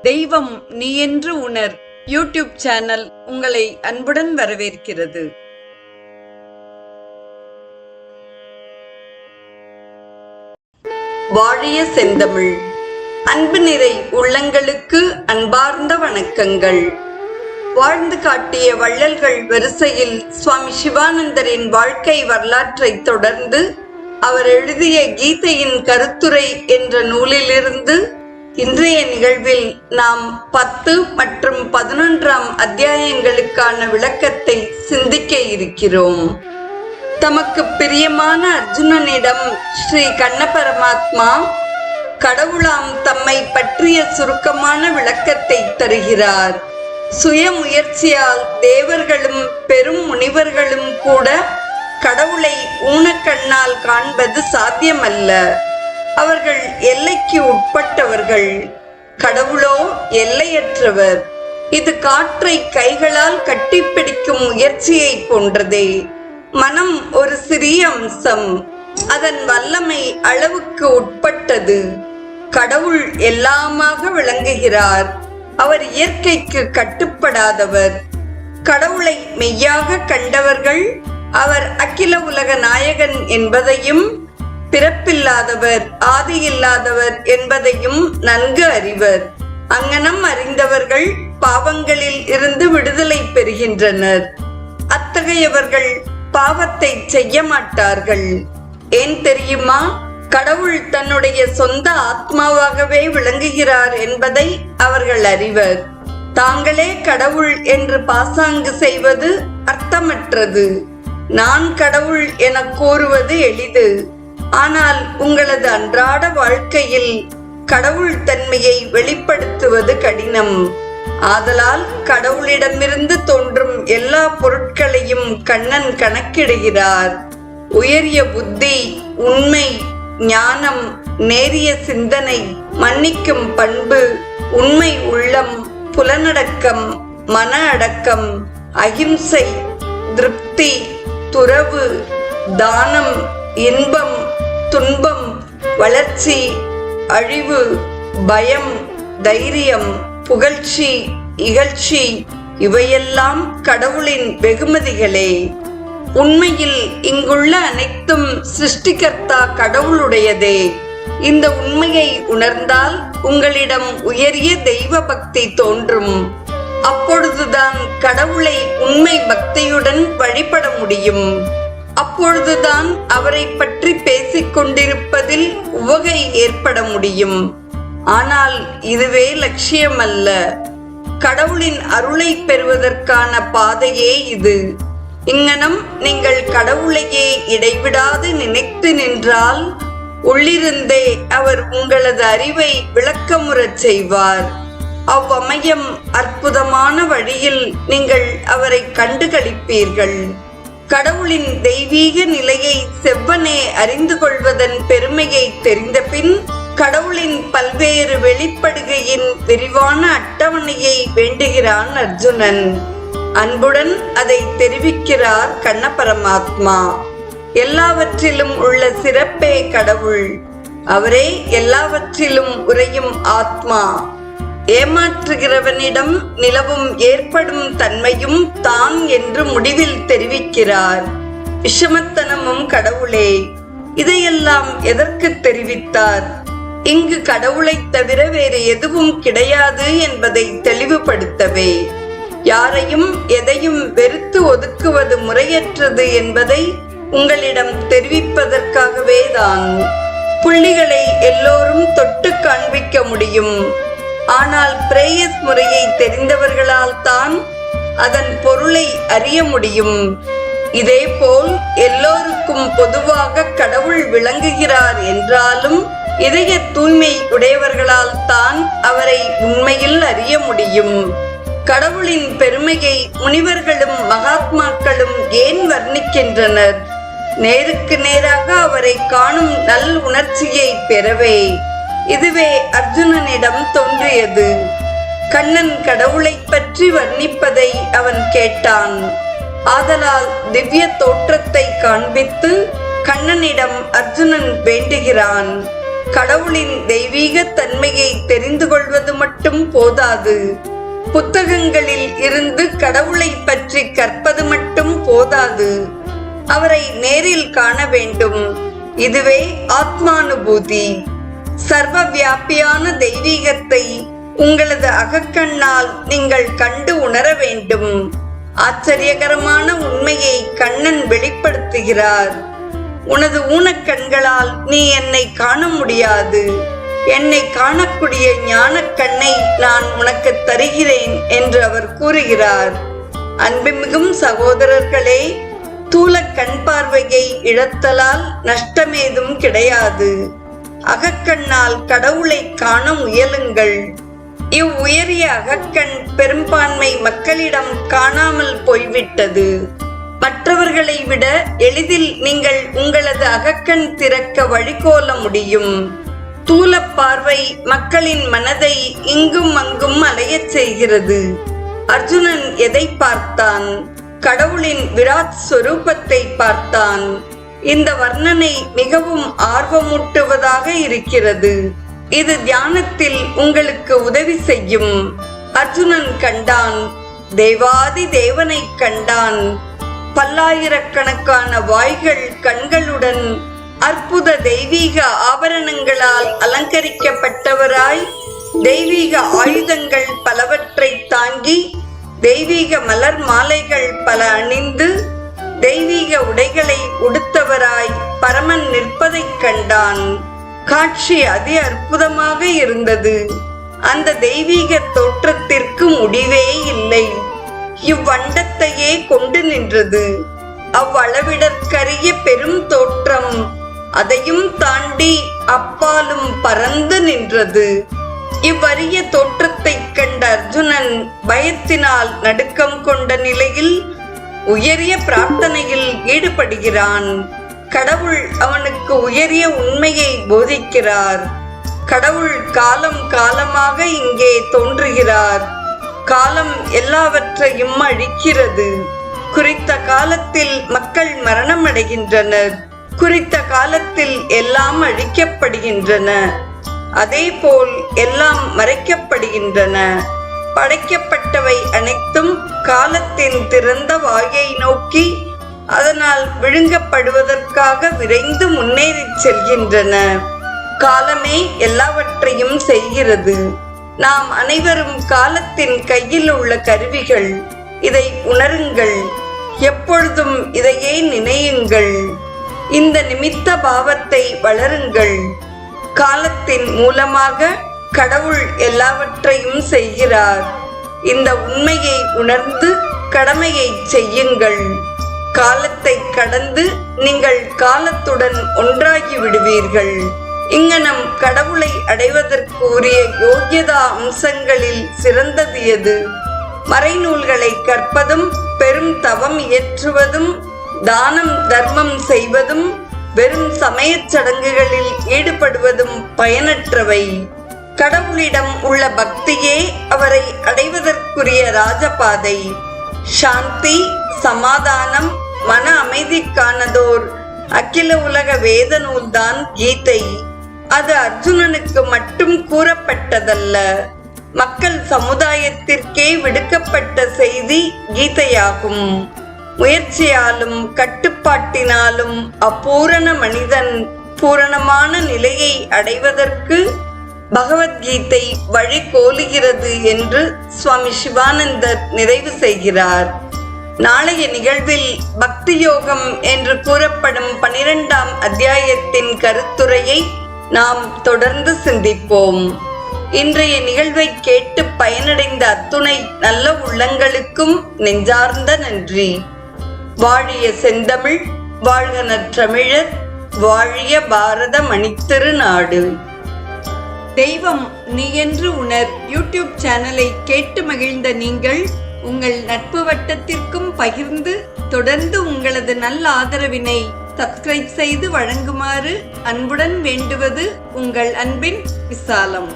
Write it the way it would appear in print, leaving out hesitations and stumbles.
தெய்வம் நீ என்று உணர் யூடியூப் சேனல் உங்களை அன்புடன் வரவேற்கிறது. வாழிய செந்தமிழ். அன்பு நிறை உள்ளங்களுக்கு அன்பார்ந்த வணக்கங்கள். வாழ்ந்து காட்டிய வள்ளல்கள் வரிசையில் சுவாமி சிவானந்தரின் வாழ்க்கை வரலாற்றை தொடர்ந்து அவர் எழுதிய கீதையின் கருத்துரை என்ற நூலிலிருந்து இன்றைய நிகழ்வில் நாம் 10 மற்றும் 11ஆம் அத்தியாயங்களுக்கான விளக்கத்தை சிந்திக்க இருக்கிறோம். தமக்கு பிரியமான அர்ஜுனனிடம் ஸ்ரீ கண்ண பரமாத்மா கடவுளாம் தம்மை பற்றிய சுருக்கமான விளக்கத்தை தருகிறார். சுய முயற்சியால் தேவர்களும் பெரும் முனிவர்களும் கூட கடவுளை ஊனக்கண்ணால் காண்பது சாத்தியமல்ல. அவர்கள் எல்லைக்கு உட்பட்டவர்கள், கடவுளோ எல்லையற்றவர். இது காற்றை கைகளால் கட்டிப்பிடிக்கும் முயற்சியை போன்றதே. மனம் ஒரு சிறிய அம்சம், அதன் வல்லமை அளவுக்கு உட்பட்டது. கடவுள் எல்லாமாக விளங்குகிறார். அவர் இயற்கைக்கு கட்டுப்படாதவர். கடவுளை மெய்யாக கண்டவர்கள் அவர் அகில உலக நாயகன் என்பதையும் பிறப்பில்லாதவர் ஆதியில்லாதவர் என்பதையும் நன்கு அறிவர். அங்ஙனம் அறிந்தவர்கள் பாவங்களில் இருந்து விடுதலை பெறுகின்றனர். அத்தகையவர்கள் பாவத்தை செய்ய மாட்டார்கள். ஏன் தெரியுமா? கடவுள் தன்னுடைய சொந்த ஆத்மாவாகவே விளங்குகிறார் என்பதை அவர்கள் அறிவர். தாங்களே கடவுள் என்று பாசாங்கு செய்வது அர்த்தமற்றது. நான் கடவுள் என கூறுவது எளிது. ஆனால் உங்களது அன்றாட வாழ்க்கையில் கடவுள் தன்மையை வெளிப்படுத்துவது கடினம். ஆதலால் கடவுளிடமிருந்து தோன்றும் எல்லா பொருட்களையும் கண்ணன் கணக்கிடுகிறார். உயரிய புத்தி, உண்மை, ஞானம், நேரிய சிந்தனை, மன்னிக்கும் பண்பு, உண்மை உள்ளம், புலனடக்கம், மன அடக்கம், அகிம்சை, திருப்தி, துறவு, தானம், இன்பம், துன்பம், வளர்ச்சி, அழிவு, பயம், தைரியம், புகழ்ச்சி, இகழ்ச்சி இவையெல்லாம் கடவுளின் வெகுமதிகளே. உண்மையில் இங்குள்ள அனைத்தும் சிருஷ்டிகர்த்தா கடவுளுடையதே. இந்த உண்மையை உணர்ந்தால் உங்களிடம் உயரிய தெய்வ பக்தி தோன்றும். அப்பொழுதுதான் கடவுளை உண்மை பக்தியுடன் வழிபட முடியும். அப்பொழுதுதான் அவரை பற்றி பேசிக் கொண்டிருப்பதில் உவகை ஏற்பட முடியும். ஆனால் இதுவே லட்சியமல்ல. கடவுளின் அருளை பெறுவதற்கான பாதையே இது. இங்ஙனம் நீங்கள் கடவுளையே இடைவிடாது நினைத்து நின்றால் உள்ளிருந்தே அவர் உங்களது அறிவை விளக்கமுறச் செய்வார். அவ்வமயம் அற்புதமான வழியில் நீங்கள் அவரை கண்டுகளிப்பீர்கள். கடவுளின் தெய்வீக நிலையை செவ்வனே அறிந்து கொள்வதன் பெருமையை தெரிந்த பின் கடவுளின் பல்வேறு வெளிப்படுகையின் விரிவான அட்டவணையை வேண்டுகிறான் அர்ஜுனன். அன்புடன் அதை தெரிவிக்கிறார் கண்ண பரமாத்மா. எல்லாவற்றிலும் உள்ள சிறப்பே கடவுள். அவரே எல்லாவற்றிலும் உறையும் ஆத்மா. ஏமாற்றுகிறவனிடம் நிலவும் ஏற்படும் தன்மையும் தான் என்று முடிவில் தெரிவிக்கிறார். விஷமத்தனமும் கடவுளே. இதையெல்லாம் எதற்கு தெரிவித்தார்? இங்கு கடவுளை தவிர வேறு எதுவும் கிடையாது என்பதை தெளிவுபடுத்தவே. யாரையும் எதையும் வெறுத்து ஒதுக்குவது முறையற்றது என்பதை உங்களிடம் தெரிவிப்பதற்காகவே தான். புள்ளிகளை எல்லோரும் தொட்டு காண்பிக்க முடியும். ஆனால் பிரேயஸ் முறையை தெரிந்தவர்களால் தான் அதன் பொருளை அறிய முடியும். இதேபோல் எல்லோருக்கும் பொதுவாக கடவுள் விளங்குகிறார் என்றாலும் இதய தூய்மை உடையவர்களால் தான் அவரை உண்மையில் அறிய முடியும். கடவுளின் பெருமையை முனிவர்களும் மகாத்மாக்களும் ஏன் வர்ணிக்கின்றனர்? நேருக்கு நேராக அவரை காணும் நல் உணர்ச்சியை பெறவே. இதுவே அர்ஜுனனிடம் தோன்றியது. கண்ணன் கடவுளை பற்றி வர்ணிப்பதை அவன் கேட்டான். ஆதலால் திவ்ய தோற்றத்தை காண்பித்து கண்ணனிடம் அர்ஜுனன் வேண்டுகிறான். கடவுளின் தெய்வீக தன்மையை தெரிந்து கொள்வது மட்டும் போதாது. புத்தகங்களில் இருந்து கடவுளை பற்றி கற்பது மட்டும் போதாது. அவரை நேரில் காண வேண்டும். இதுவே ஆத்மானுபூதி. சர்வ வியாபியான தெய்வீகத்தை உங்களது அகக்கண்ணால் நீங்கள் கண்டு உணர வேண்டும். ஆச்சரியகரமான உண்மையை கண்ணன் வெளிப்படுத்துகிறார். உனது ஊனக்கண்களால் நீ என்னை காண முடியாது. என்னை காணக்கூடிய ஞான கண்ணை நான் உனக்கு தருகிறேன் என்று அவர் கூறுகிறார். அன்புமிகும் சகோதரர்களே, தூல கண் பார்வையை இழத்தலால் நஷ்டமேதும் கிடையாது. அகக்கண்ணால் கடவுளை காண முயலுங்கள். இவ்வுயரிய அகக்கண் பெரும்பான்மை மக்களிடம் காணாமல் போய்விட்டது. மற்றவர்களை விட எளிதில் நீங்கள் உங்களது அகக்கண் திறக்க வழிகோல முடியும். தூல பார்வை மக்களின் மனதை இங்கும் அங்கும் அலையச் செய்கிறது. அர்ஜுனன் எதை பார்த்தான்? கடவுளின் விராட் ஸ்வரூபத்தை பார்த்தான். இந்த வர்ணனை மிகவும் ஆர்வமூட்டுவதாக இருக்கிறது. இது தியானத்தில் உங்களுக்கு உதவி செய்யும். அர்ஜுனன் கண்டான், தேவாதி தேவனை கண்டான். பல்லாயிரக்கணக்கான வாய்கள் கண்களுடன் அற்புத தெய்வீக ஆபரணங்களால் அலங்கரிக்கப்பட்டவராய், தெய்வீக ஆயுதங்கள் பலவற்றை தாங்கி, தெய்வீக மலர் மாலைகள் பல அணிந்து, தெய்வீக உடைகளை உடுத்தவராய் பரமன் நிற்பதைக் கண்டான். காட்சி அதி அற்புதமாக இருந்தது. அந்த தெய்வீக தோற்றத்திற்கு முடிவே இல்லை. இவ்வண்டத்தையே கொண்டு நின்றது. அவ்வளவிடற்கரிய பெரும் தோற்றம் அதையும் தாண்டி அப்பாலும் பறந்து நின்றது. இவ்வரிய தோற்றத்தை கண்ட அர்ஜுனன் பயத்தினால் நடுக்கம் கொண்ட நிலையில் உயரிய பிரார்த்தனையில் ஈடுபடுகிறான். கடவுள் அவனுக்கு உயரிய உண்மையை போதிக்கிறார். கடவுள் காலம் காலமாக இங்கே தோன்றுகிறார். காலம் எல்லாவற்றையும் அழிக்கிறது. குறித்த காலத்தில் மக்கள் மரணம் அடைகின்றனர். குறித்த காலத்தில் எல்லாம் அழிக்கப்படுகின்றன. அதேபோல் எல்லாம் மறைக்கப்படுகின்றன. படைக்கப்பட்டவை அனைத்தும் காலத்தின் திறந்த வாயை நோக்கி அதனால் விழுங்கப்படுவதற்காக விரைந்து முன்னேறி செல்கின்றன. காலமே எல்லாவற்றையும் செய்கிறது. நாம் அனைவரும் காலத்தின் கையில் உள்ள கருவிகள். இதை உணருங்கள். எப்பொழுதும் இதையே நினையுங்கள். இந்த நிமித்த பாவத்தை வளருங்கள். காலத்தின் மூலமாக கடவுள் எல்லாவற்றையும் செய்கிறார். இந்த உண்மையை உணர்ந்து கடமையை செய்யுங்கள். காலத்தை கடந்து நீங்கள் காலத்துடன் ஒன்றாகி விடுவீர்கள். இங்கனம் கடவுளை அடைவதற்கு உரிய யோகியதா அம்சங்களில் சிறந்தது எது? மறைநூல்களை கற்பதும், பெரும் தவம் இயற்றுவதும், தானம் தர்மம் செய்வதும், வெறும் சமயச் சடங்குகளில் ஈடுபடுவதும் பயனற்றவை. கடவுளிடம் உள்ள பக்தியே அவரை அடைவதற்குரிய ராஜபாதை. சாந்தி, சமாதானம், மன அமைதிக்கானதோர் அகில உலக வேத நூல்தான் கீதை. அது அர்ஜுனனுக்கு மட்டும் கூறப்பட்டதல்ல, மக்கள் சமுதாயத்திற்கே விடுக்கப்பட்ட செய்தி கீதையாகும். முயற்சியாலும் கட்டுப்பாட்டினாலும் அபூரண மனிதன் பூரணமான நிலையை அடைவதற்கு பகவத்கீதை வழிகோலுகிறது என்று சுவாமி சிவானந்தர் நிறைவு செய்கிறார். நாளைய நிகழ்வில் பக்தி யோகம் என்று கூறப்படும் 12ஆம் அத்தியாயத்தின் கருத்துரையை நாம் தொடர்ந்து சிந்திப்போம். இன்றைய நிகழ்வை கேட்டு பயனடைந்த அத்துணை நல்ல உள்ளங்களுக்கும் நெஞ்சார்ந்த நன்றி. வாழிய செந்தமிழ், வாழ்க நற்றமிழர், வாழிய பாரத மணித்திருநாடு. தெய்வம் நீ என்று உணர் யூடியூப் சேனலை கேட்டு மகிழ்ந்த நீங்கள் உங்கள் நட்பு வட்டத்திற்கும் பகிர்ந்து தொடர்ந்து உங்களது நல்ல ஆதரவினை சப்ஸ்கிரைப் செய்து வழங்குமாறு அன்புடன் வேண்டுவது உங்கள் அன்பின் விசாலம்.